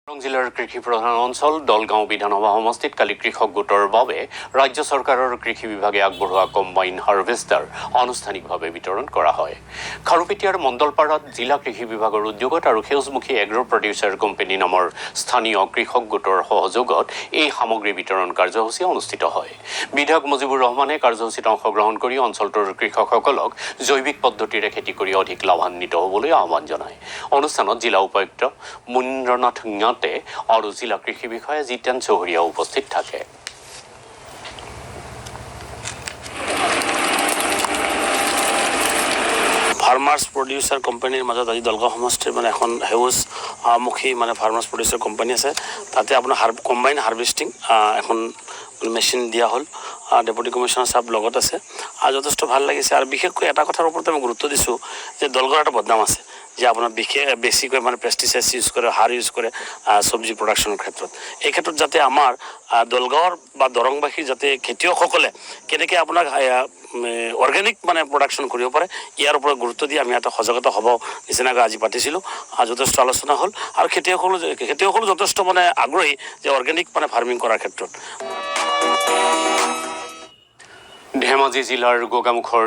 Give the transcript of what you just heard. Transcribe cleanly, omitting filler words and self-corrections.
জিলাৰ কৃষি প্ৰধান অঞ্চল দলগাঁও বিধানসভা সমষ্টিত কালি কৃষক গোটৰ বাবে ৰাজ্য চৰকাৰৰ কৃষি বিভাগে আগবঢ়োৱা কম্বাইন হাৰ্ভেষ্টাৰ আনুষ্ঠানিকভাৱে বিতৰণ কৰা হয়। খাৰুপেটীয়াৰ মণ্ডলপাৰাত জিলা কৃষি বিভাগৰ উদ্যোগত আৰু সেউজমুখী এগ্ৰ প্ৰডিউচাৰ কোম্পানী নামৰ স্থানীয় কৃষক গোটৰ সহযোগত এই সামগ্ৰী বিতৰণ কাৰ্যসূচী অনুষ্ঠিত হয়। বিধায়ক মুজিবুৰ ৰহমানে কাৰ্যসূচীত অংশগ্ৰহণ কৰি অঞ্চলটোৰ কৃষকসকলক জৈৱিক পদ্ধতিৰে খেতি কৰি অধিক লাভান্বিত হ'বলৈ আহ্বান জনায়। অনুষ্ঠানত জিলা উপায়ুক্ত মুনীন্দ্ৰনাথ আৰু জিলা কৃষি বিষয়া জিতেন চৌহৰীয়া উপস্থিত থাকে। ফাৰ্মাৰ্ছ প্ৰডিউচাৰ কোম্পানীৰ মাজত আজি দলগাঁও সমষ্টিৰ এখন সেউজমুখী ফাৰ্মাৰ্ছ প্ৰডিউচাৰ কোম্পানী আছে। তাতে আপোনাৰ কম্বাইন হাৰ্ভেষ্টিং এখন মেচিন দিয়া হ'ল। ডেপুটি কমিশ্যনাৰ চাহাব লগত আছে আৰু যথেষ্ট ভাল লাগিছে। আৰু বিশেষকৈ এটা কথাৰ ওপৰত আমি গুৰুত্ব দিছোঁ যে দলগাঁৱৰ এটা বদনাম আছে যে আপোনাৰ বেছিকৈ পেষ্টিচাইডছ ইউজ কৰে, সাৰ ইউজ কৰে চব্জি প্ৰডাকশ্যনৰ ক্ষেত্ৰত। এই ক্ষেত্ৰত যাতে আমাৰ দলগাঁৱৰ বা দৰংবাসীৰ যাতে খেতিয়কসকলে কেনেকৈ আপোনাক অৰ্গেনিক প্ৰডাকশ্যন কৰিব পাৰে ইয়াৰ ওপৰত গুৰুত্ব দি আমি এটা সজাগতা সভা নিচিনাকৈ আজি পাতিছিলোঁ। যথেষ্ট আলোচনা হ'ল আৰু খেতিয়কসকলো যথেষ্ট আগ্ৰহী যে অৰ্গেনিক ফাৰ্মিং কৰাৰ ক্ষেত্ৰত। ধেমাজি জিলাৰ গোগামুখৰ